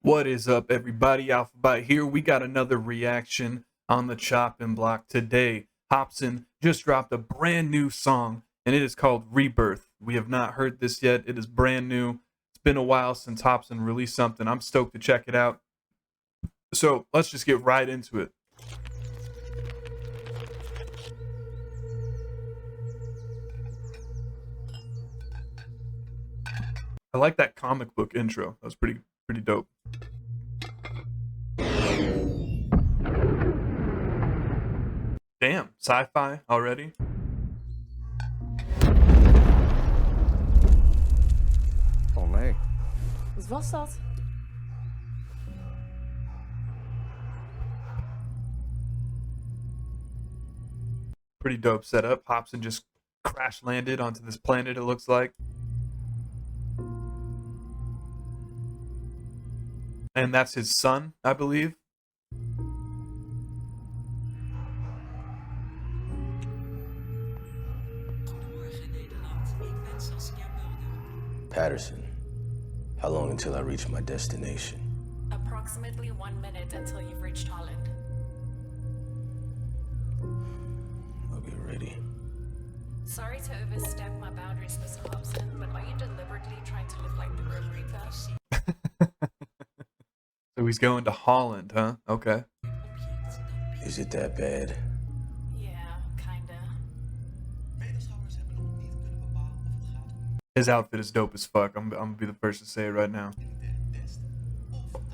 What is up, everybody? Alphabyte here. We got another reaction on the chopping block today. Hopsin just dropped a brand new song, and it is called Rebirth. We have not heard this yet. It is brand new. It's been a while since Hopsin released something. I'm stoked to check it out. So let's just get right into it. I like that comic book intro. That was pretty dope. Damn, sci-fi already? Oh nee. Wat was dat? Pretty dope setup. Hopsin just crash landed onto this planet, it looks like. And that's his son, I believe. Patterson, how long until I reach my destination? Approximately 1 minute until you've reached Holland. I'll get ready. Sorry to overstep my boundaries, Mr. Hopsin, but are you deliberately trying to live like the Grim Reaper? So he's going to Holland, huh? Okay. Is it that bad? Yeah, kinda. His outfit is dope as fuck. I'm gonna be the first to say it right now. Oh my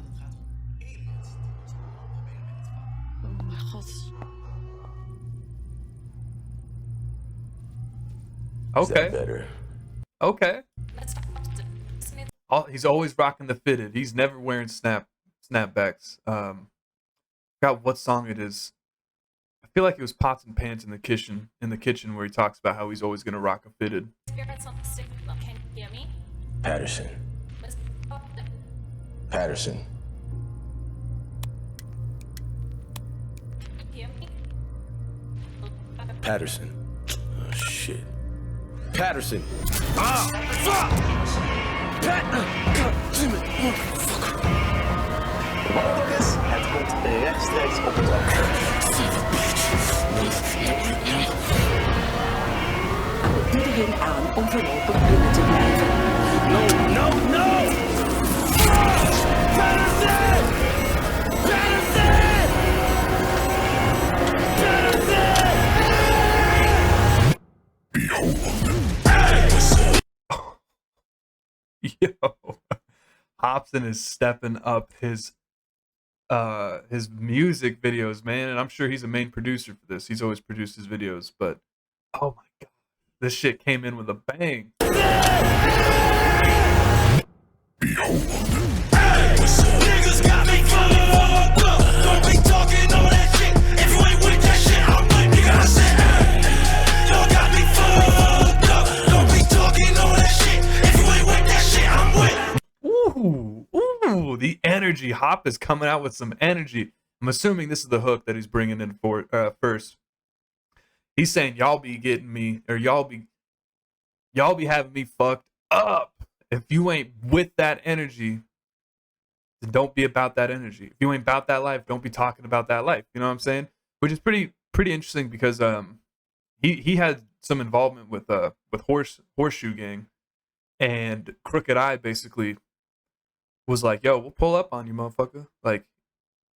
god. Is that Okay. better? Okay. Let's He's always rocking the fitted. He's never wearing snapbacks. Forgot what song it is. I feel like it was Pots and Pans in the kitchen where he talks about how he's always gonna rock a fitted. experience on the signal. Can you hear me? Patterson. Mr. Hopsin? Patterson. Can you hear me? Patterson. Oh, shit. Patterson! Ah! Fuck! God damn it, motherfucker. Het komt rechtstreeks op het oog. Iedereen aan om voorlopig binnen te blijven. No! Patterson! Yo, Hopsin is stepping up his music videos, man, and I'm sure he's a main producer for this. He's always produced his videos, but oh my god, this shit came in with a bang. Niggas got me fucked up. Don't be talking all that shit. If you ain't with that shit, I'm with nigga. I said, y'all got me fucked up. Don't be talking all that shit. If you ain't with that shit, I'm with. Ooh, the energy. Hop is coming out with some energy. I'm assuming this is the hook that he's bringing in for first. He's saying y'all be getting me, or y'all be having me fucked up. If you ain't with that energy, then don't be about that energy. If you ain't about that life, don't be talking about that life. You know what I'm saying? Which is pretty interesting because he had some involvement with Horseshoe Gang, and Crooked Eye basically was like, "Yo, we'll pull up on you, motherfucker. Like,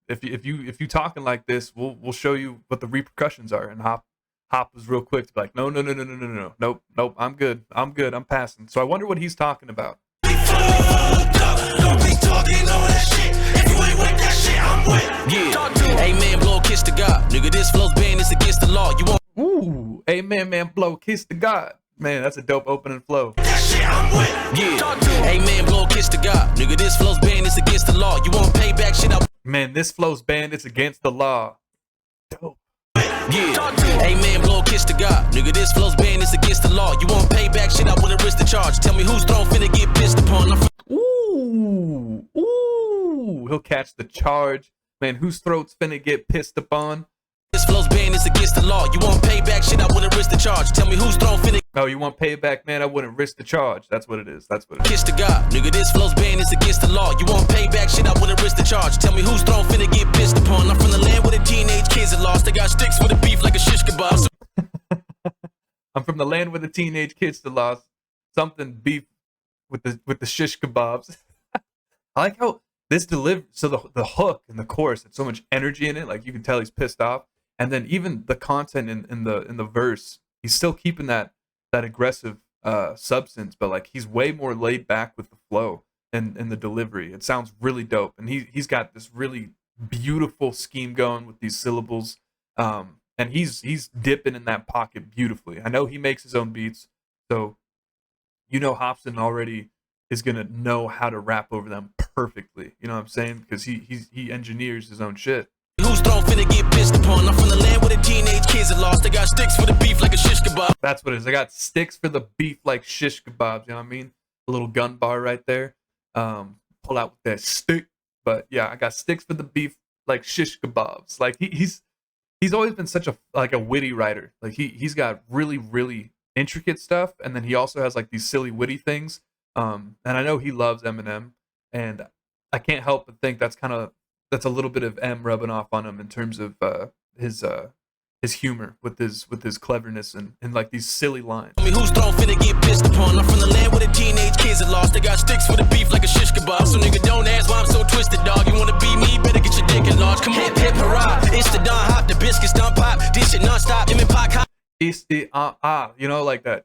if you talking like this, we'll show you what the repercussions are." And Hop was real quick to be like, "No, nope, I'm good, I'm passing." So I wonder what he's talking about. Don't be talking all that shit. If you ain't with that shit, I'm with. Yeah. Amen, blow a kiss to God. Nigga, this flow's banned, it's against the law. You won't. Ooh, amen, man, blow, kiss to God. Man, that's a dope opening flow. That shit, I'm with. Yeah. Amen, blow a kiss to God. Nigga, this flow's banned, it's against the law. You won't pay back shit up. Man, this flow's banned, it's against the law. Dope. Yeah. Amen, blow a kiss to God. Nigga, this flow's banned, it's against the law. You won't pay back shit up with a risk to charge. Tell me who's throne finna get pissed upon. Ooh, he'll catch the charge. Man, whose throat's finna get pissed upon? This flow's banned, it's against the law. You want payback shit, I wouldn't risk the charge. Tell me who's throwing finna No, you want payback, man? I wouldn't risk the charge. That's what it is. That's what it is. kiss to God. Nigga, this flow's banned, it's against the law. You want payback shit, I wouldn't risk the charge. Tell me who's throwing finna get pissed upon. I'm from the land where the teenage kids are lost. They got sticks for the beef like a shish kebab. So I'm from the land where the teenage kids still lost. Something beef with the shish kebabs. I like how this so the hook and the chorus had so much energy in it. Like you can tell he's pissed off, and then even the content in the verse, he's still keeping that aggressive substance, but like he's way more laid back with the flow and the delivery. It sounds really dope, and he's got this really beautiful scheme going with these syllables. And he's dipping in that pocket beautifully. I know he makes his own beats, so you know Hopsin already is gonna know how to rap over them perfectly. You know what I'm saying? Because he engineers his own shit. who's throwing finna get pissed upon. I'm from the land where the teenage kids are lost. They got sticks for the beef like a shish kebab. That's what it is. I got sticks for the beef like shish kebabs. You know what I mean? A little gun bar right there. Pull out with that stick. But yeah, I got sticks for the beef like shish kebabs. Like he's always been such a witty writer. Like he's got really intricate stuff, and then he also has like these silly witty things. And I know he loves Eminem, and I can't help but think that's a little bit of M rubbing off on him in terms of his humor with his cleverness and like these silly lines. I mean, who's throwing finna get pissed upon? I'm from the land where the teenage kids are lost. They got sticks for the beef like a shish kebab. So nigga, don't ask why I'm so twisted, dog. You wanna be me? Better get your dick enlarged. Come on, hip hurrah! It's the Don Hop, the biscuits done pop. This shit non-stop. Him and Pac. It's the you know, like that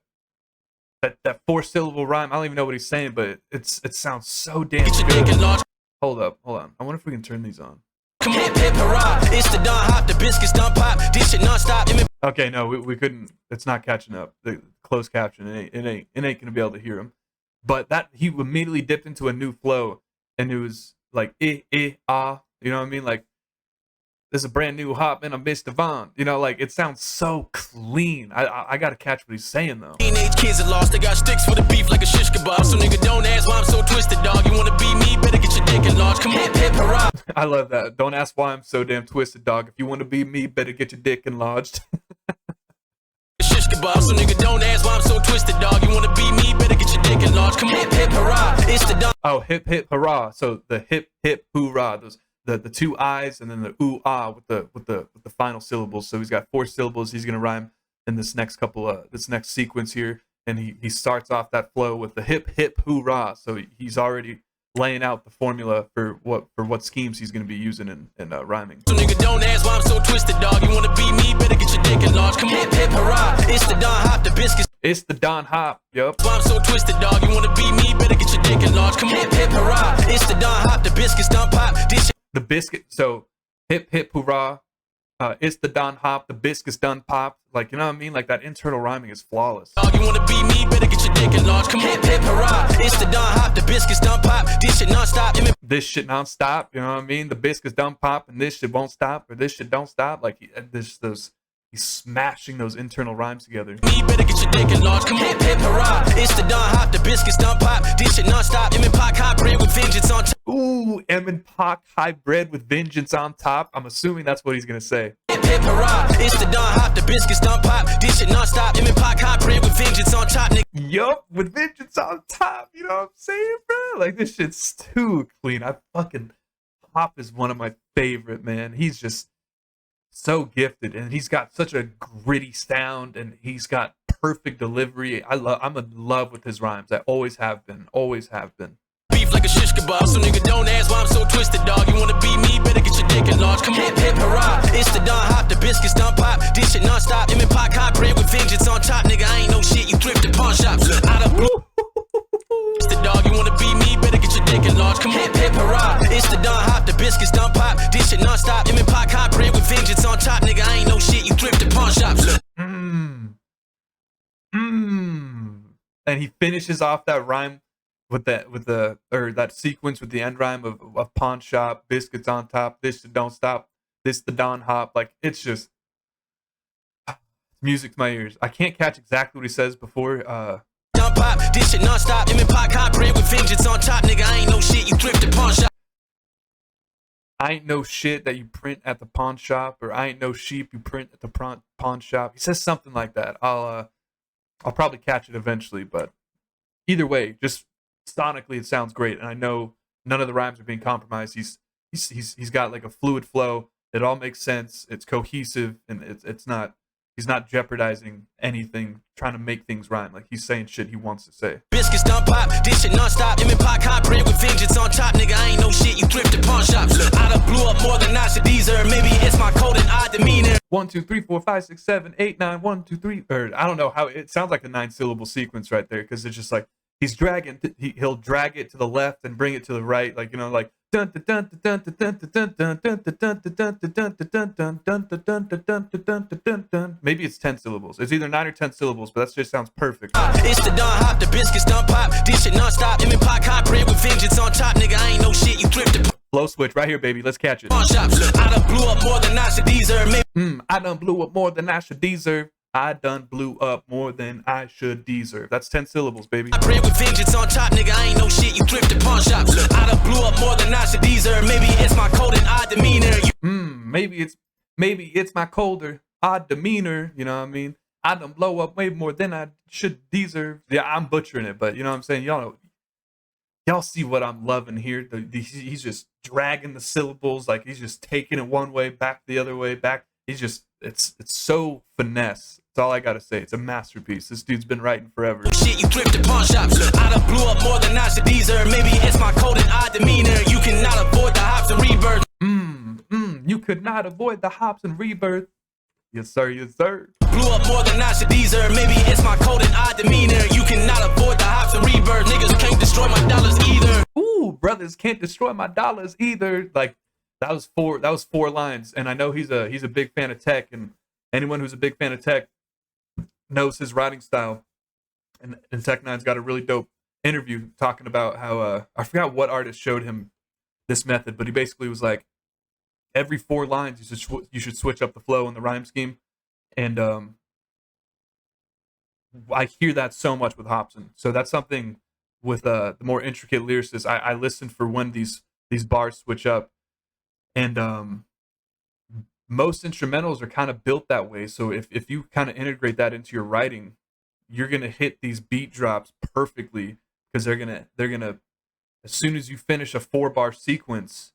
4-syllable rhyme. I don't even know what he's saying, but it sounds so damn Get your dick good. enlarged. Hold on. I wonder if we can turn these on. Come on, hip hurrah! It's the Don Hop, the biscuits done pop. This shit non-stop. Him and Okay, no, we couldn't. It's not catching up. The closed caption, it ain't gonna be able to hear him. But that he immediately dipped into a new flow, and it was like ah. You know what I mean? Like this is a brand new hop, man. I'm Mr. Vaughn. You know, like it sounds so clean. I gotta catch what he's saying though. teenage kids are lost. They got sticks for the beef like a shish kebab. So nigga, don't ask why I'm so twisted, dog. You wanna be me? Better get your dick enlarged. Come on, hip hurrah! I love that. Don't ask why I'm so damn twisted, dog. If you want to be me, better get your dick enlarged. Shish kebab. So nigga, don't ask why I'm so twisted, dog. You wanna be me? Better get your dick enlarged. Come on, hip hurrah! It's the Don. Oh, hip hurrah! So the hip hoorah. Those the two I's and then the ooh ah with the final syllables. So he's got 4 syllables. He's gonna rhyme in this next sequence here, and he starts off that flow with the hip hoorah. So he's already laying out the formula for what schemes he's gonna be using in rhyming. So nigga, don't ask why I'm so twisted, dog. You wanna be me? Better get your dick enlarged. Come on, hip hurrah! It's the Don Hop, the biscuits. It's the Don Hop. Yup. Why I'm so twisted, dog. You wanna be me? Better get your dick enlarged. Come on, hip hurrah! It's the Don Hop, the biscuits done pop. This shit. The biscuit. So hip hoorah. It's the Don Hop. The biscuits done popped. Like, you know what I mean? Like that internal rhyming is flawless. Dog, you wanna be me? Better get your dick enlarged. Come on, hip hurrah! It's the Don Hop, the biscuits done pop. This shit non-stop. This shit non-stop. You know what I mean? The biscuits done pop, and this shit won't stop, or this shit don't stop. Like he's smashing those internal rhymes together. Me better get your dick enlarged. Come on, hip hurrah! It's the Don Hop, the biscuits done pop. This shit non-stop. Him and Pac hybrid with vengeance on top. Ooh, M and Pac hybrid with vengeance on top. I'm assuming that's what he's gonna say. Hip hurrah! It's the Don Hop, the biscuits done pop. This shit non-stop. Him and Pac hybrid with vengeance on top, nigga. Yup, with vengeance on top. You know what I'm saying, bro? Like this shit's too clean. Hop is one of my favorite, man. He's just so gifted, and he's got such a gritty sound, and he's got perfect delivery. I'm in love with his rhymes. I always have been. Beef like a shish kebab. So nigga, don't ask why I'm so twisted, dog. You wanna be me? Better get your dick enlarged. Come on, hip hurrah! It's the Don Hop, the biscuits done pop. This shit non-stop. Him and Pac hybrid with vengeance on top, nigga. I ain't no shit. You thrifted pawn shops. Out of blue. It's the dog. You wanna be me? Better get your dick enlarged. Come on, hip hurrah! It's the Don Hop, the biscuits done pop. This shit non-stop. Him and Pac hybrid with vengeance on top, nigga. I ain't no shit. You thrifted pawn shops. And he finishes off that rhyme with that sequence with the end rhyme of pawn shop, biscuits on top, this shit don't stop, this the Don Hop. Like it's just music to my ears. I can't catch exactly what he says before. Done pop. This shit non-stop. Him and Pac hybrid with vengeance on top, nigga. I ain't no shit. You thrifted pawn shop. I ain't no shit that you print at the pawn shop, or I ain't no sheep you print at the pawn shop. He says something like that. I'll probably catch it eventually, but either way, just sonically it sounds great, and I know none of the rhymes are being compromised. He's got like a fluid flow. It all makes sense. It's cohesive, and it's not. He's not jeopardizing anything, trying to make things rhyme. Like, he's saying shit he wants to say. Biscuits done pop, this shit non-stop. Him and Pac hot bread with vengeance on top. Nigga, I ain't no shit, you thrift at pawn shops. I done blew up more than I should deserve. Maybe it's my code and odd demeanor. 1, 2, 3, 4, 5, 6, 7, 8, 9, 1, 2, 3. Or I don't know how it sounds like a 9-syllable sequence right there, because it's just like he's dragging. He'll drag it to the left and bring it to the right, like, you know, like dun dun dun dun dun dun dun dun dun dun dun dun dun dun. Maybe it's 10 syllables. It's either 9 or 10 syllables, but that just sounds perfect. It's the Don Hop, the biscuits done pop. This shit non-stop. Him and Pac hot bread with vengeance on top. Nigga, I ain't no shit, you thrift at Flow switch right here, baby. Let's catch it. pawn shops. I done blew up more than I should deserve. Maybe I done blew up more than I should deserve. I done blew up more than I should deserve. That's 10 syllables, baby. I bread with vengeance on top, nigga. I ain't no shit. You thrift at pawn shops. I done blew up more than I should deserve. Maybe it's my cold and odd demeanor. Maybe it's my colder, odd demeanor. You know what I mean? I done blow up way more than I should deserve. Yeah, I'm butchering it, but you know what I'm saying? Y'all see what I'm loving here. He's just dragging the syllables, like he's just taking it one way, back the other way, back. He's just, it's so finesse. That's all I gotta say. It's a masterpiece. This dude's been writing forever. Shit, you thrift at pawn shops. I done blew up more than I should deserve. Maybe it's my cold and odd demeanor. You cannot avoid the hops and rebirth. You could not avoid the hops and rebirth. Yes, sir. Yes, sir. Blew up more than I should deserve. Maybe it's my cold and odd demeanor. You cannot avoid the hops and rebirth. Niggas can't destroy my dollars either. Ooh, brothers can't destroy my dollars either. Like, that was four lines, and I know he's a big fan of Tech, and anyone who's a big fan of Tech knows his writing style. And Tech Nine's got a really dope interview talking about how I forgot what artist showed him this method, but he basically was like, every 4 lines you should switch up the flow and the rhyme scheme, and I hear that so much with Hopsin. So that's something with the more intricate lyricists. I listen for when these bars switch up. And most instrumentals are kind of built that way. So if you kind of integrate that into your writing, you're gonna hit these beat drops perfectly, because they're gonna as soon as you finish a 4-bar sequence,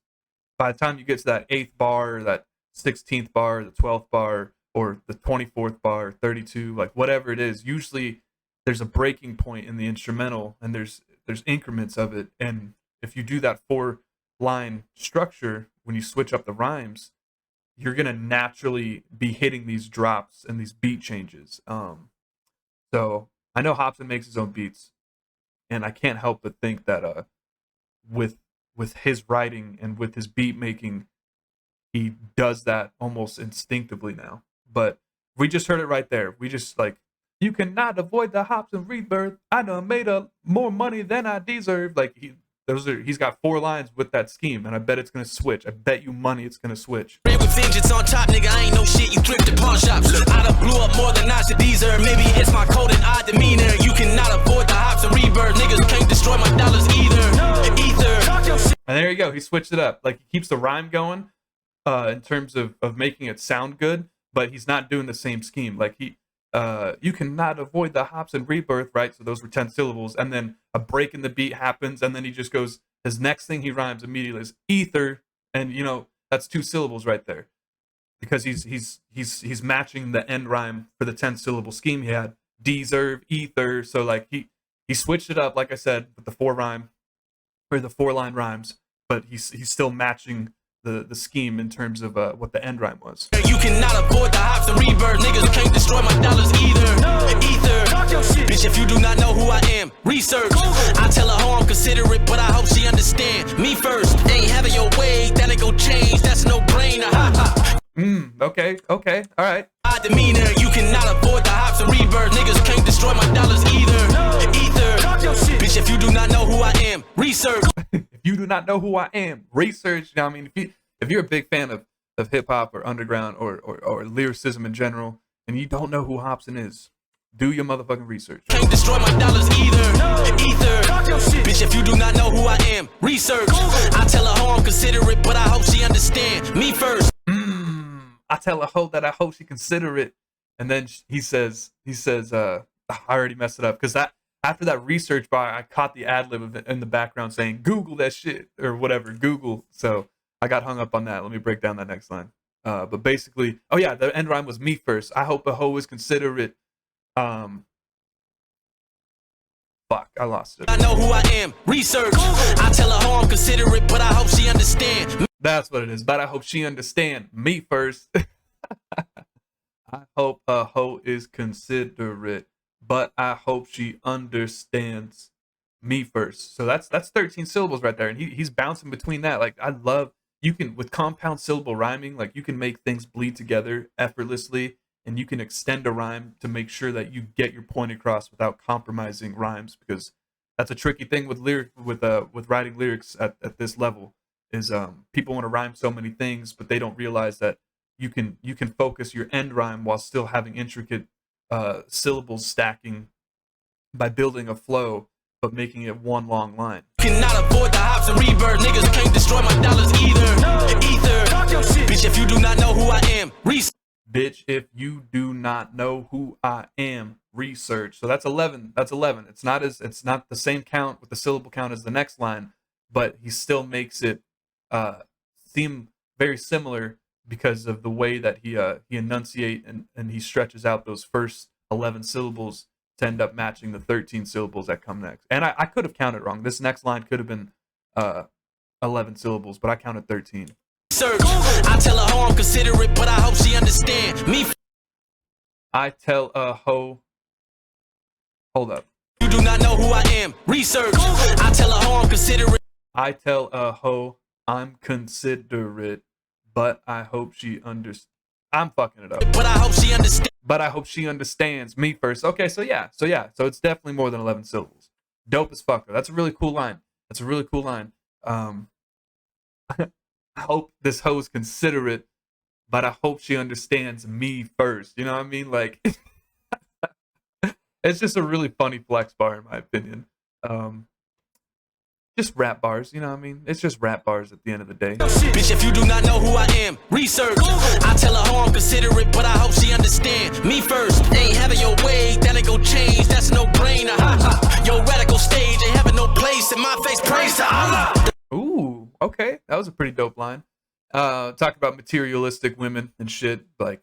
by the time you get to that 8th bar, or that 16th bar, or the 12th bar, or the 24th bar, or 32, like whatever it is, usually there's a breaking point in the instrumental, and there's increments of it. And if you do that 4-line structure, when you switch up the rhymes, you're gonna naturally be hitting these drops and these beat changes. So I know Hopsin makes his own beats, and I can't help but think that with his writing and with his beat making, he does that almost instinctively now. But we just heard it right there. We just like, you cannot avoid the hops and rebirth. I done made more money than I deserve. Like he's got 4 lines with that scheme, and I bet it's gonna switch. I bet you money it's gonna switch. With vengeance on top, nigga, I ain't no shit. You thrift at pawn shops. I done blew up more than I should deserve. Maybe it's my cold and odd demeanor. You cannot avoid the hops and rebirth. Niggas can't destroy my dollars either. And there you go. He switched it up. Like, he keeps the rhyme going in terms of making it sound good, but he's not doing the same scheme. Like, you cannot avoid the hops and rebirth, right? So those were 10 syllables, and then a break in the beat happens, and then he just goes, his next thing he rhymes immediately is ether, and you know, that's 2 syllables right there, because he's matching the end rhyme for the 10 syllable scheme he had, deserve, ether. So like he switched it up, like I said, with the 4-line rhymes, but he's still matching the scheme in terms of what the end rhyme was. You cannot avoid the hops and rebirth. Niggas can't destroy my dollars either. Bitch, if you do not know who I am, research. I tell her how I'm considerate, but I hope she understand. Me first, ain't having your way, that ain't gon' change. That's no brainer. Okay, all right. My demeanor, you cannot avoid the hops and rebirth. Niggas can't destroy my dollars either. Bitch, if you do not know who I am, research. If you do not know who I am, research. You know what I mean? If you're a big fan of hip hop or underground or lyricism in general, and you don't know who Hopsin is, Do your motherfucking research. Can't destroy my dollars either. Ether. Bitch, if you do not know who I am, research. I tell her how I'm considerate, but I hope she understand me first. I tell a hoe that I hope she consider it, and then he says, I already messed it up because that after that research bar, I caught the ad lib of it in the background saying Google that shit or whatever, Google. So I got hung up on that. Let me break down that next line. But basically, oh yeah, the end rhyme was me first. I hope a hoe is considerate. Fuck, I lost it. I know who I am. Research. I tell her how I'm considerate, but I hope she understand. That's what it is. But I hope she understand me first. I hope a hoe is considerate, but I hope she understands me first. So that's 13 syllables right there, and he's bouncing between that. Like I love you can with compound syllable rhyming, like you can make things bleed together effortlessly. And you can extend a rhyme to make sure that you get your point across without compromising rhymes, because that's a tricky thing with writing lyrics at this level. Is people want to rhyme so many things, but they don't realize that you can focus your end rhyme while still having intricate syllables stacking by building a flow, but making it one long line. Cannot avoid the Hopsin Rebirth. Niggas can't destroy my dollars either. Ether. Bitch, if you do not know who I am, research. Bitch, if you do not know who I am, research. So that's 11. That's 11. It's not the same count with the syllable count as the next line, but he still makes it seem very similar because of the way that he enunciate and he stretches out those first 11 syllables to end up matching the 13 syllables that come next. And I could have counted wrong. This next line could have been 11 syllables, but I counted 13. Search. I tell her how I'm considerate, but I hope she understand me. I tell a hoe. Hold up. You do not know who I am. Research. I tell her how I'm considerate. I tell a hoe I'm considerate, but I hope she understands. I'm fucking it up. But I hope she understands. But I hope she understands me first. Okay, so it's definitely more than 11 syllables. Dope as fuck though. That's a really cool line. I hope this hoe's considerate, but I hope she understands me first. You know what I mean? Like, it's just a really funny flex bar, in my opinion. Just rap bars, you know what I mean? It's just rap bars at the end of the day. Bitch, if you do not know who I am, research. I tell her how I'm considerate, but I hope she understand me first. Ain't having your way, that ain't gon' change. That's no brainer. Your radical stage ain't having no place in my face. Praise to Allah. Ooh, okay. That was a pretty dope line. Talk about materialistic women and shit. Like,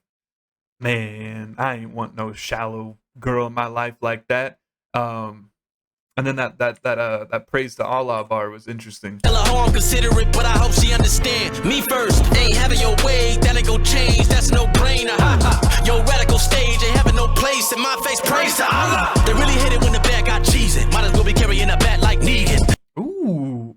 man, I ain't want no shallow girl in my life like that. And then that praise to Allah bar was interesting. Tell her how I'm considerate, but I hope she understand me first. Ain't having your way, that ain't gon' change. That's no brainer. Your radical stage ain't having no place in my face. Praise to Allah. They really hit it when the bag got cheesing. Might as well be carrying a bat like Negan. Ooh,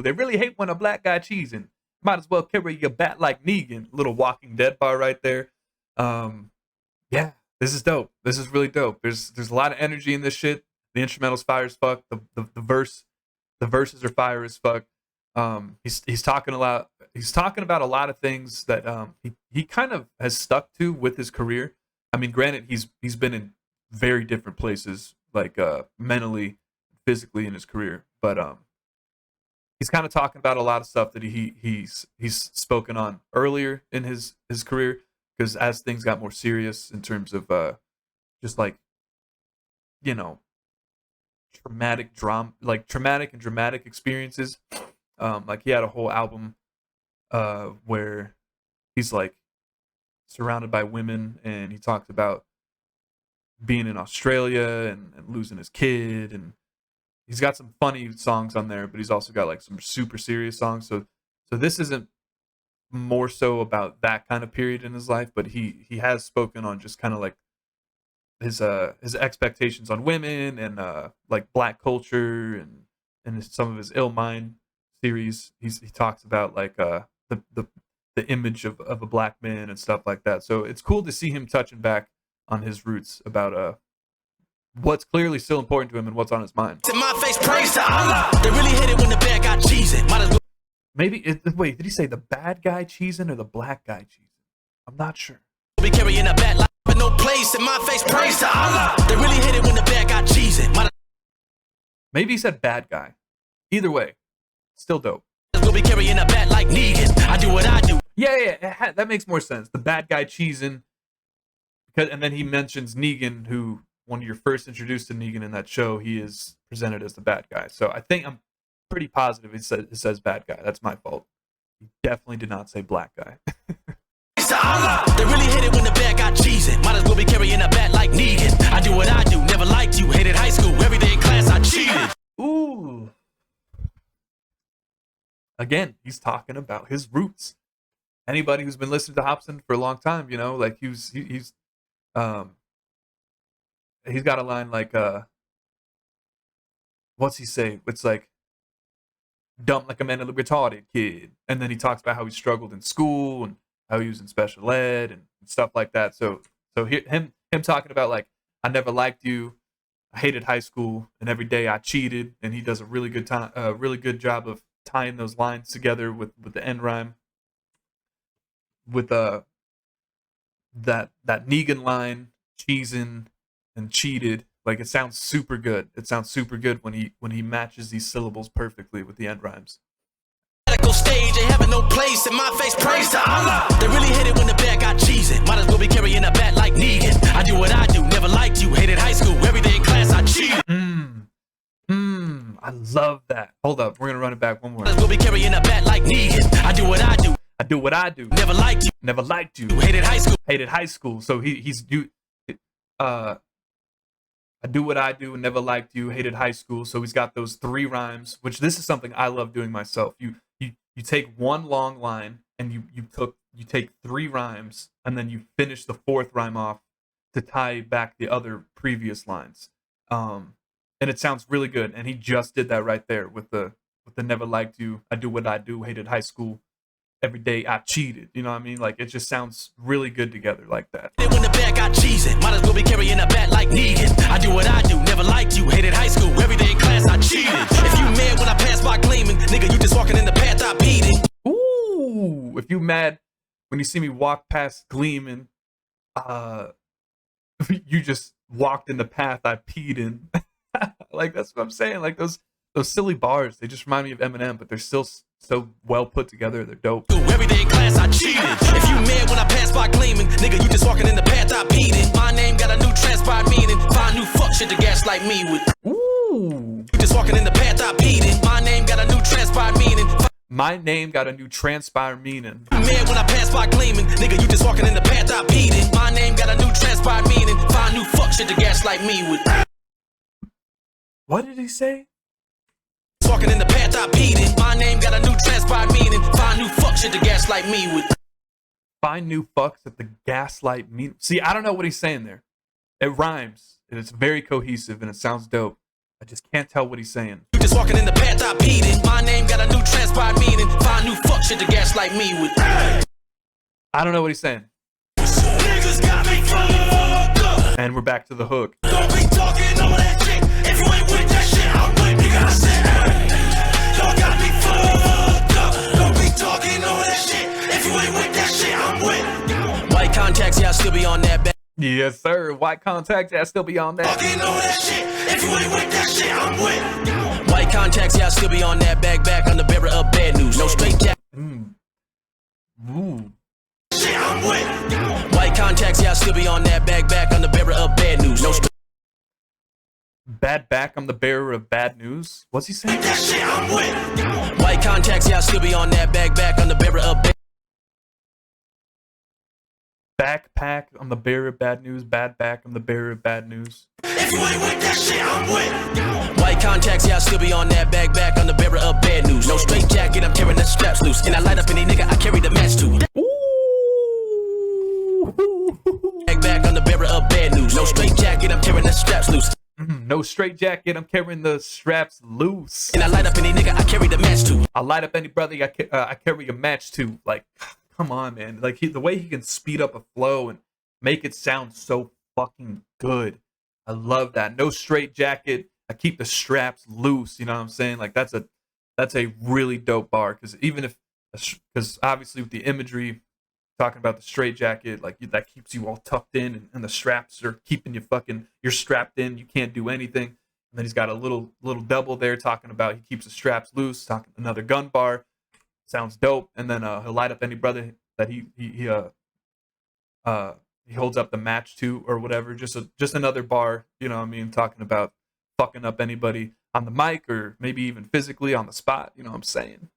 they really hate when a black guy cheesing. Might as well carry your bat like Negan. Little Walking Dead bar right there. Yeah, this is dope. This is really dope. There's a lot of energy in this shit. The instrumental's fire as fuck. The verses are fire as fuck. He's talking about a lot of things that he kind of has stuck to with his career. I mean, granted, he's been in very different places, like mentally, physically in his career, but he's kind of talking about a lot of stuff that he's spoken on earlier in his career, because as things got more serious in terms of just like, you know, traumatic and dramatic experiences. Like he had a whole album where he's like surrounded by women, and he talked about being in Australia and losing his kid, and he's got some funny songs on there, but he's also got like some super serious songs. So this isn't more so about that kind of period in his life, but he has spoken on just kind of like his expectations on women and like black culture, and some of his Ill Mind series. He talks about like the image of a black man and stuff like that. So it's cool to see him touching back on his roots about what's clearly still important to him and what's on his mind. To my face, praise to Allah. They really hit it when the bad got cheesing. Might as well. Wait, did he say the bad guy cheesing or the black guy cheesing? I'm not sure. Be carrying a bat like no place. place in my face. Praise to Allah. They really hit it when the bad guy cheesing. Might Maybe he said bad guy. Either way, still dope. as well be carrying a bat like Negan. I do what I do. Yeah, that makes more sense. The bad guy cheesing. And then he mentions Negan, who, when you're first introduced to Negan in that show, he is presented as the bad guy. So I think I'm pretty positive it says bad guy. That's my fault. He definitely did not say black guy. Praise to Allah. They really hit it when the bad guy cheesing. Might as well be carrying a bat like Negan. I do what I do. Never liked you. Hated high school. Every day in class I cheated. Ooh. Again, he's talking about his roots. Anybody who's been listening to Hopsin for a long time, you know, like he's got a line like what's he say? It's like dumb like a mentally retarded kid. And then he talks about how he struggled in school and how he was in special ed and stuff like that. So him talking about like, I never liked you, I hated high school, and every day I cheated, and he does a really good job of tying those lines together with the end rhyme. With that Negan line, cheesing and cheated, like it sounds super good. It sounds super good when he matches these syllables perfectly with the end rhymes. Medical stage, they having no place in my face. Praise to Allah. They really hit it when the bad guy cheesing. Might as well be carrying a bat like Negan. I do what I do. Never liked you. Hated high school. Every day in class I cheated. I love that. Hold up, we're gonna run it back one more. Might as well be carrying a bat like Negan. I do what I do. I do what I do. Never liked you. Never liked you. Hated high school. Hated high school. So I do what I do and never liked you. Hated high school. So he's got those 3 rhymes, which this is something I love doing myself. You take one long line and you take 3 rhymes and then you finish the 4th rhyme off to tie back the other previous lines. And it sounds really good. And he just did that right there with the never liked you. I do what I do. Hated high school. Every day I cheated. You know what I mean? Like it just sounds really good together like that. When the bad guy cheesing, might as well be carrying a bat like Negan. I do what I do. Never liked you. Hated high school. Every day in class I cheated. If you mad when I pass by gleaming, nigga, you just walking in the path I beating. Ooh, if you mad when you see me walk past gleaming, you just walked in the path I peed in. Like that's what I'm saying. Like those silly bars, they just remind me of Eminem, but they're still so well put together. They're dope. Every day in class I cheated. If you mad when I pass by gleaming, nigga, you just walking in the path I beating. My name got a new transpired meaning. Find new fuck shit to gaslight me with. Ooh. You just walking in the path I beating. My name got a new transpired meaning. My name got a new transpire meaning. Mad when I pass by gleaming, nigga, you just walking in the path I beating. My name got a new transpired meaning. Find new fuck shit to gaslight me with. What did he say? Walking in the path I beating. My name got a new transpired meaning. Find new fuck shit to gaslight me with. Find new fucks at the gaslight meaning. See, I don't know what he's saying there. It rhymes and it's very cohesive and it sounds dope. I just can't tell what he's saying. You just walking in the path I beating. My name got a new transpired meaning. Find new fuck shit to gaslight me with. I don't know what he's saying. Niggas got me fucked up. And we're back to the hook. Don't be talking all that shit. If you ain't with that shit, I'm with. Nigga, I said, hey, y'all got me fucked up. Don't be talking all that shit. If you ain't with that shit, I'm with. White contacts, yeah, I still be on that back. Yes, sir. White contacts, yeah, still be on that. Talking all that shit. If you ain't with that shit, I'm with. White contacts, yeah, I still be on that back on the bearer of bad news. No straight jack. Ooh. Shit, I'm with. White contacts, yeah, I still be on that back on the bearer of bad news. No straight. Bad back, I'm the bearer of bad news. What's he saying? That shit, I'm with. White contacts, yeah, I still be on that back on the bearer of bad. Backpack, I'm the bearer of bad news. Bad back, I'm the bearer of bad news. If you ain't with that shit, I'm with. White contacts, yeah, I still be on that back on the bearer of bad news. No straight jacket, I'm carrying the straps loose. And I light up any nigga, I carry the match too. Ooh. Back on the bearer of bad news. No straight jacket, I'm carrying the straps loose. No straight jacket, I'm carrying the straps loose. And I light up any nigga, I carry the match too. I light up any brother I carry a match to. Like, come on, man. Like, the way he can speed up a flow and make it sound so fucking good. I love that. No straight jacket, I keep the straps loose. You know what I'm saying? Like, that's a really dope bar. Because obviously with the imagery, talking about the straight jacket, like that keeps you all tucked in, and the straps are keeping you you're strapped in, you can't do anything. And then he's got a little double there talking about he keeps the straps loose, talking another gun bar, sounds dope. And then he'll light up any brother that he holds up the match to or whatever. Just another bar, you know what I mean, talking about fucking up anybody on the mic or maybe even physically on the spot, you know what I'm saying?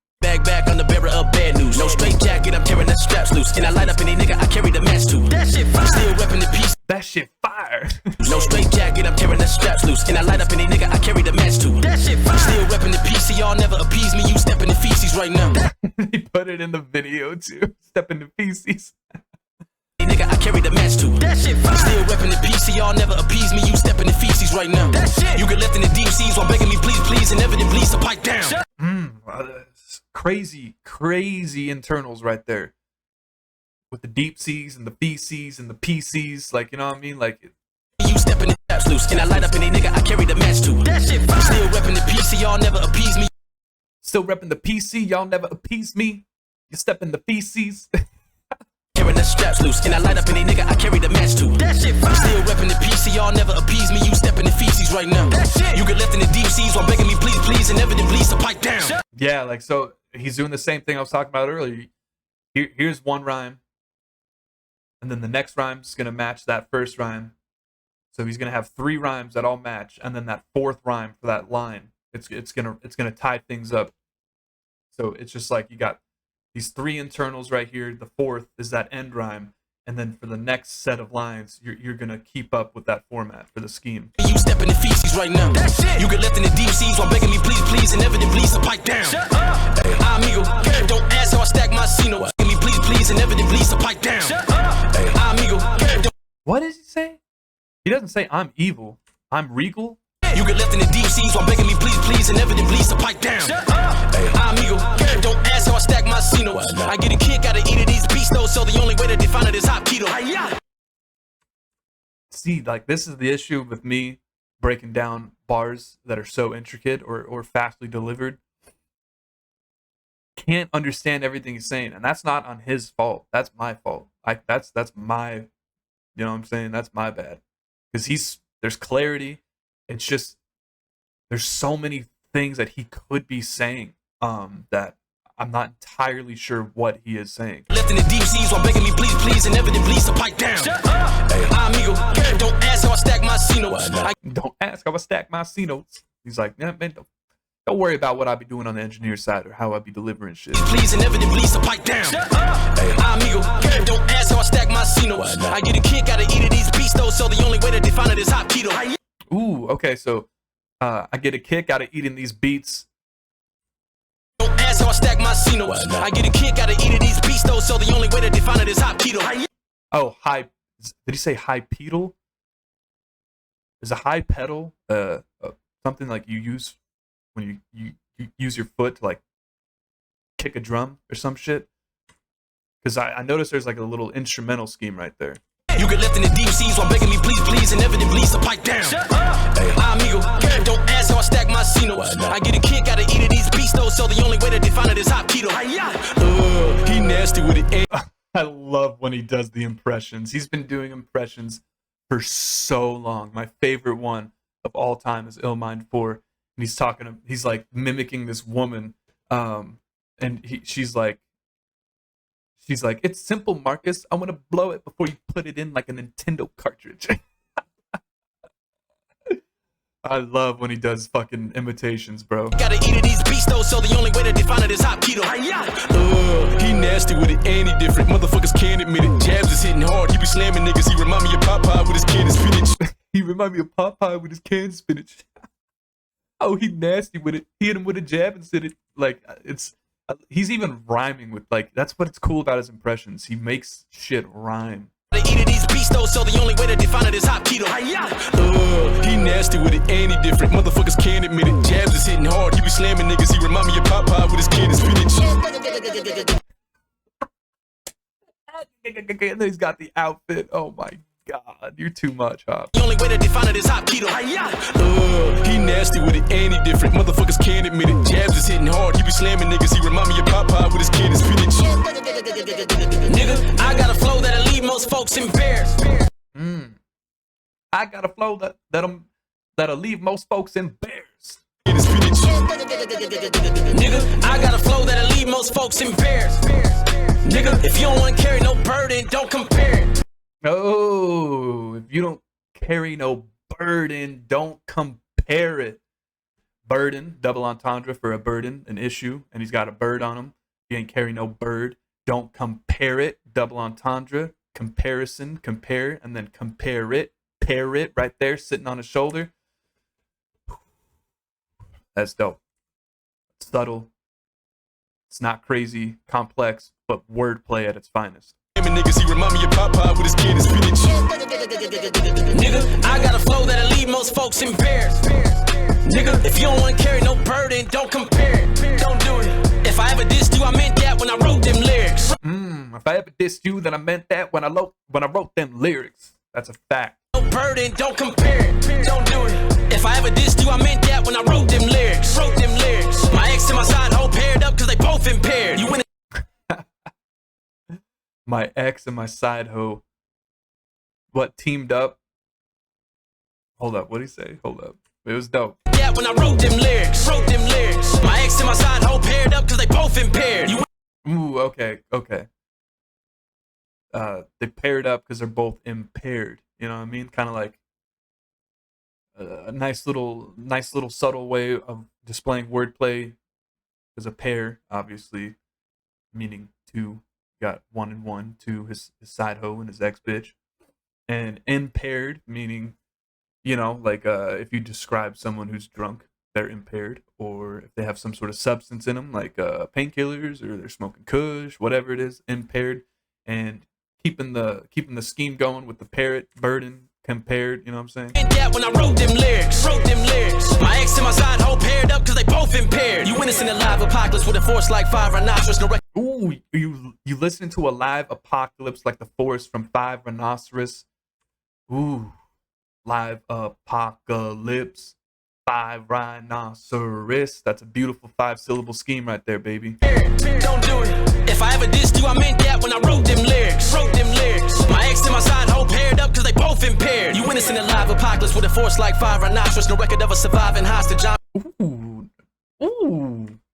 Back on the bearer of bad news. No straight jacket, I'm tearing the straps loose. And I light up any nigga, I carry the match to. That shit fire. Still repping the piece. That shit fire. No straight jacket, I'm tearing the straps loose. And I light up any nigga, I carry the match to. That shit fire. Still repping the PC, y'all never appease me. You step in the feces right now. He put it in the video too. Step in the feces. Nigga, I carry the match to. That shit fire. Still repping the PC, y'all never appease me. You step in the feces right now. That shit. You get left in the deep seas while begging me please, inevitably so pipe down. Crazy internals right there. With the deep seas and the feces and the PCs, like, you know what I mean? Like, you step in the straps loose, and I light up any nigga, I carry the match to. That shit fire. Still repping the PC, y'all never appease me. Still repping the PC, y'all never appease me. You step in the feces. Carrying the straps loose, and I light up any nigga, I carry the match to. That shit fire. Still repping the PC, y'all never appease me. You step in the feces right now. That shit. You get left in the deep seas while begging me please, inevitably so pipe down. Yeah, like, so he's doing the same thing I was talking about earlier. Here's one rhyme, and then the next rhyme's gonna match that first rhyme. So he's gonna have 3 rhymes that all match, and then that 4th rhyme for that line, it's gonna tie things up. So it's just like you got these 3 internals right here. The 4th is that end rhyme, and then for the next set of lines, you're gonna keep up with that format for the scheme. You step in the feces right now. That's it. You get left in the deep seas while begging me please, inevitably so pipe down. Shut up. Hey, amigo, don't ask how I stack my Cino. Begging me please, inevitably so pipe down. Shut up. Hey, amigo, What does he say? He doesn't say I'm evil. I'm regal. You get left in the deep seas while begging me please, inevitably so pipe down. Shut up. Hey, amigo, don't ask how I stack my Cino. I get a kick out of eating these beats though, so the only way to define it is hot keto. See, like, this is the issue with me breaking down bars that are so intricate or fastly delivered. Can't understand everything he's saying, and that's not on his fault. That's my fault. That's my, you know what I'm saying? That's my bad. Because there's clarity. It's just there's so many things that he could be saying that I'm not entirely sure what he is saying. Left in the deep seas while begging me please, inevitably so pipe down. Shut up. Hey, amigo, don't ask how I stack my Cino. Don't ask how I stack my C-notes. He's like, yeah, man, don't worry about what I be doing on the engineer side or how I be delivering shit. Please, inevitably so pipe down. Shut up. Hey, amigo, don't ask how I stack my Cino. I get a kick out of eating these beats though, so the only way to define it is hot keto. Ooh, okay, so I get a kick out of eating these beats. Don't ask how I stack my Cino. I get a kick out of eating these beats though, so the only way to define it is hot keto. Oh, high. Did he say high pedal? Is a high pedal something like you use when you use your foot to like kick a drum or some shit? Because I noticed there's like a little instrumental scheme right there. You get left in the deep seas while begging me please, inevitably so pipe down. Shut up. Hey, amigo, don't ask how I stack my Cino. I get a kick out of eating these beats though, so the only way to define it is hot keto. He nasty with it. I love when he does the impressions. He's been doing impressions for so long. My favorite one of all time is Illmind 4. And he's like mimicking this woman. And she's like, it's simple, Marcus. I want to blow it before you put it in like a Nintendo cartridge. I love when he does fucking imitations, bro. Gotta eat these beats though, so the only way to define it is hot keto. He nasty with it, and he different. Motherfuckers can't admit it. Jabs is hitting hard. He be slamming niggas. He remind me of Popeye with his can of spinach. He remind me of Popeye with his canned spinach. Oh, he nasty with it. He hit him with a jab and said it like it's. He's even rhyming with like that's what's cool about his impressions. He makes shit rhyme. Eat these beats though, so the only way to define it is hot keto. He nasty with it, and he different. Motherfuckers can't admit it. Jabs is hitting hard. He be slamming niggas. He remind me of Popeye with his can of spinach. And then he's got the outfit. Oh my god. You're too much, Hop. The only way to define it is hot keto. He nasty with it, and he different. Motherfuckers can't admit it. Jabs is hitting hard. He be slamming niggas. He remind me of Popeye with his kid and spinach. Nigga, I got a flow that'll leave most folks embarrassed. I got a flow that'll leave most folks embarrassed. Nigga, I got a flow that'll leave most folks embarrassed. Nigga, if you don't want to carry no burden, don't compare it. Oh, if you don't carry no burden, don't compare it. Burden, double entendre for a burden, an issue, and he's got a bird on him. He ain't carry no bird. Don't compare it, double entendre, comparison, compare, and then compare it, pair it right there, sitting on his shoulder. That's dope. Subtle. It's not crazy, complex, but wordplay at its finest. Niggas, he remind me of Popeye with his kid and spinach. Nigga, I got a flow that'll leave most folks embarrassed. Nigga, if you don't want to carry no burden, don't compare it. Don't do it. If I ever dissed you, I meant that when I wrote them lyrics. If I ever dissed you, then I meant that when I wrote them lyrics. That's a fact. No burden, don't compare it. Don't do it. If I ever dissed you, I meant that when I wrote them lyrics. Wrote them lyrics. My ex and my side hoe paired up because they both impaired. You win. My ex and my side hoe, what, teamed up? Hold up, what'd he say? Hold up. It was dope. Yeah, when I wrote them lyrics. Wrote them lyrics. My ex and my side hoe paired up because they both impaired. You Ooh, okay. They paired up because they're both impaired. You know what I mean? Kind of like a nice little subtle way of displaying wordplay as a pair, obviously, meaning two. Got one and one, two, his side hoe and his ex bitch. And impaired, meaning, you know, like if you describe someone who's drunk, they're impaired. Or if they have some sort of substance in them, like painkillers, or they're smoking kush, whatever it is, impaired. And keeping the scheme going with the parrot, burden, compared, you know what I'm saying? that when I wrote them lyrics. Wrote them lyrics. My ex and my side hoe paired up because they both impaired. You witness in a live apocalypse with a force like 5 rhinoceros. No Ooh, you listen to a live apocalypse like the forest from 5 rhinoceros. Ooh, live apocalypse, 5 rhinoceros. That's a beautiful 5-syllable scheme right there, baby. Don't do it. If I ever dissed you, I meant that when I wrote them lyrics. Wrote them lyrics. My ex and my side hoe paired up because they both impaired. You witness in a live apocalypse with a force like 5 rhinoceros. No record of a surviving hostage. Ooh.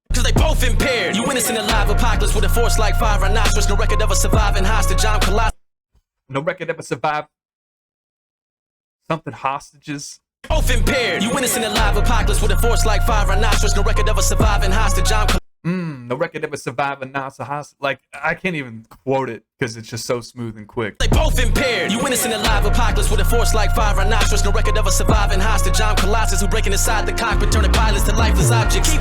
Because they both impaired. You witness in a live apocalypse with a force like 5 rhinoceros. No record of a surviving hostage. I'm colossal. No record ever survived something hostages. Both impaired. You witness in a live apocalypse with a force like 5 rhinoceros. No record of a surviving hostage. I'm No record ever survived a NASA hostage. Like, I can't even quote it because it's just so smooth and quick. They both impaired. You witness in a live apocalypse with a force like 5 rhinoceros. No record of a surviving hostage. I'm Colossus who breaking inside the cockpit, turning pilots to lifeless objects. Keep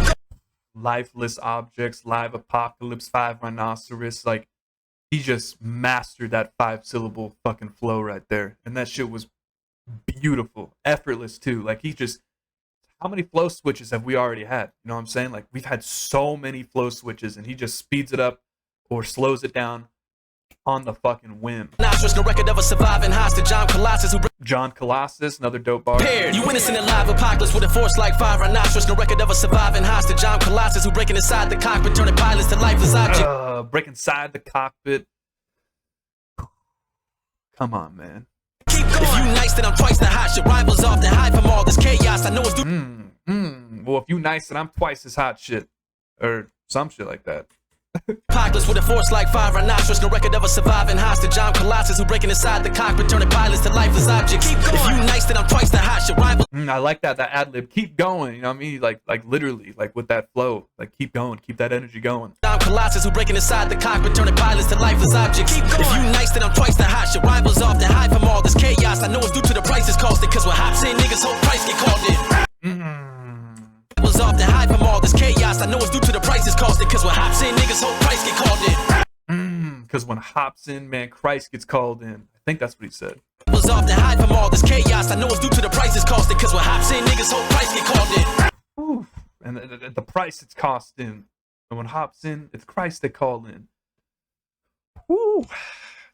Lifeless objects, live apocalypse, 5 rhinoceros. Like, he just mastered that 5-syllable fucking flow right there. And that shit was beautiful. Effortless, too. Like, he just... How many flow switches have we already had? You know what I'm saying? Like, we've had so many flow switches, and he just speeds it up or slows it down on the fucking whim. No record of a surviving hostage. I'm Colossus who John Colossus, another dope bar. You witness in a live apocalypse with a force like 5 rhinoceros. No record of a surviving hostage. I'm Colossus who breaking inside the cockpit, turning pilots to lifeless objects. Breaking inside the cockpit. Come on, man. Keep going. If you nice, then I'm twice the hot. Your rivals off the high from all this chaos. I know it's Well, if you nice, then I'm twice as hot shit. Or some shit like that. apocalypse with a force like 5 rhinoceros. No record of a surviving hostage. I'm Colossus who breaking inside the cockpit, turning pilots to lifeless objects. Keep going. If you nice, then I'm twice the hot. Your rivals. I like that ad-lib. Keep going. You know what I mean? Like literally, like with that flow. Like, keep going. Keep that energy going. I'm Colossus who breaking inside the cockpit, turning pilots to lifeless objects. Keep going. If you nice, then I'm twice the hot. Your rivals off the high from all this chaos. I know it's due to the prices costed, cause we're Hopsin niggas whole price get called in. Was off the high from all this chaos. I know it's due to the prices costed, cause when Hopsin niggas whole price get called in. Cause when Hopsin, man, Christ gets called in. I think that's what he said. Was off the high from all this chaos. I know it's due to the prices costed, cause when Hopsin niggas whole price get called in. Ooh. And the price it's costing. And when Hopsin, it's Christ they call in. Woo.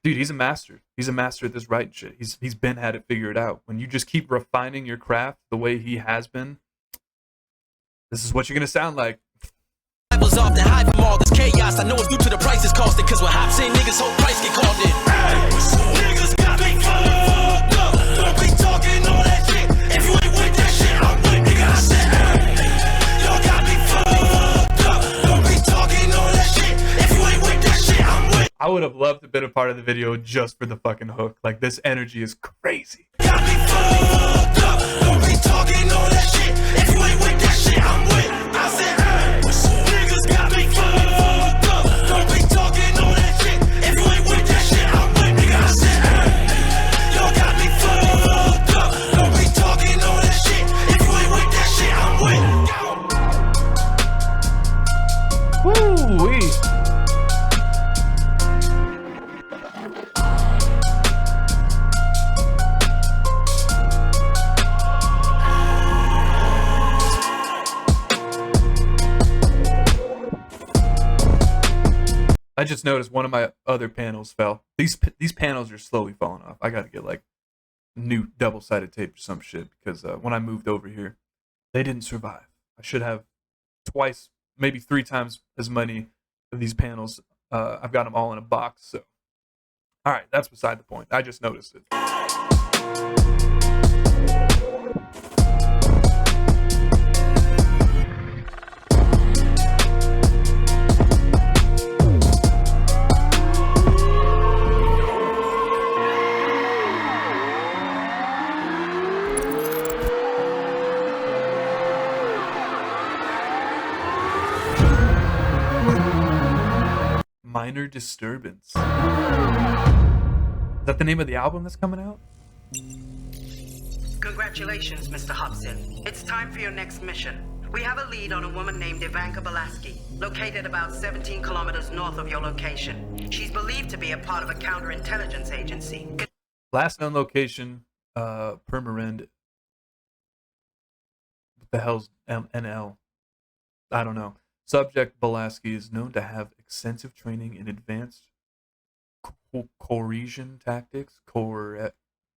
Dude, he's a master. He's a master at this writing shit. He's been had it figured out. When you just keep refining your craft the way he has been, this is what you're gonna sound like. Levels off the high from all this chaos. I know it's due to the prices costing, cause we're Hopsin, niggas whole price get called in. Niggas got me fucked up. Don't be talking all that shit. If you ain't with that shit, I'm with nigga. I said, hey, y'all got me fucked up. Don't be talking all that shit. If you ain't with that shit, I'm with. I would have loved to been a part of the video just for the fucking hook. Like, this energy is crazy. Got me fucked up. Don't be talking all that shit. If you ain't with that shit, I'm with. I said, hey, niggas got me fucked up. Don't be talking all that shit. If you ain't with that shit, I'm with. Nigga, I said, hey, y'all got me fucked up. Don't be talking all that shit. If you ain't with that shit, I'm with. Woo-wee. I just noticed one of my other panels fell. These panels are slowly falling off. I got to get like new double-sided tape or some shit because when I moved over here, they didn't survive. I should have twice, maybe 3 times as many of these panels. I've got them all in a box. So, all right, that's beside the point. I just noticed it. Minor Disturbance. Is that the name of the album that's coming out? Congratulations, Mr. Hopsin. It's time for your next mission. We have a lead on a woman named Ivanka Belaski, located about 17 kilometers north of your location. She's believed to be a part of a counterintelligence agency. Last known location, Permarend. What the hell's NL? I don't know. Subject Belaski is known to have extensive training in advanced coercion tactics. I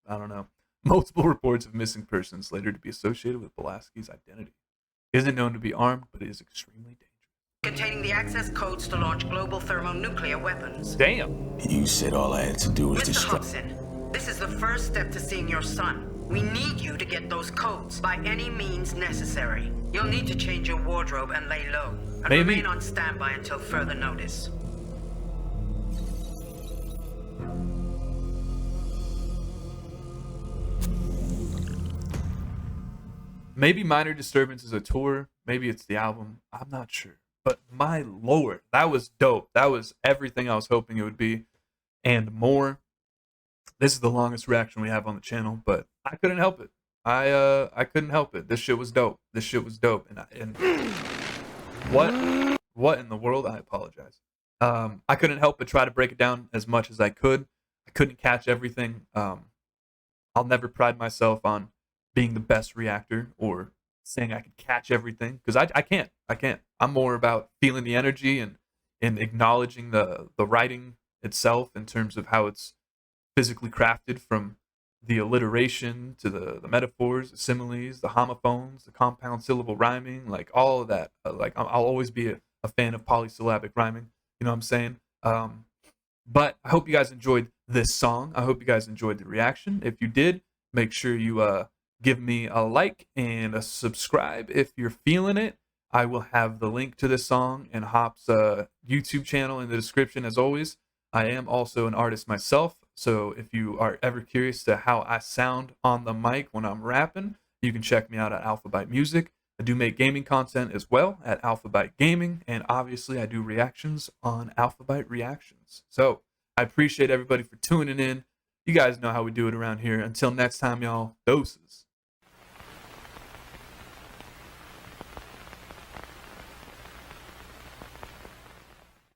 don't know. Multiple reports of missing persons later to be associated with Belaski's identity. He isn't known to be armed, but is extremely dangerous. Containing the access codes to launch global thermonuclear weapons. Damn. You said all I had to do was Mr. destroy. Hopsin, this is the first step to seeing your son. We need you to get those codes by any means necessary. You'll need to change your wardrobe and lay low. And Maybe. remain on standby until further notice. Maybe Minor Disturbance is a tour. Maybe it's the album. I'm not sure. But my lord, that was dope. That was everything I was hoping it would be and more. This is the longest reaction we have on the channel, but I couldn't help it. I couldn't help it. This shit was dope. This shit was dope. And what in the world? I apologize. I couldn't help but try to break it down as much as I could. I couldn't catch everything. I'll never pride myself on being the best reactor or saying I could catch everything because I can't. I'm more about feeling the energy and acknowledging the writing itself in terms of how it's physically crafted, from the alliteration to the metaphors, the similes, the homophones, the compound syllable rhyming, like all of that. Like I'll always be a fan of polysyllabic rhyming. You know what I'm saying? But I hope you guys enjoyed this song. I hope you guys enjoyed the reaction. If you did, make sure you give me a like and a subscribe if you're feeling it. I will have the link to this song and Hop's YouTube channel in the description as always. I am also an artist myself, so if you are ever curious to how I sound on the mic when I'm rapping, you can check me out at Alphabyte Music. I do make gaming content as well at Alphabyte Gaming, and obviously I do reactions on Alphabyte Reactions. So I appreciate everybody for tuning in. You guys know how we do it around here. Until next time, y'all, doses.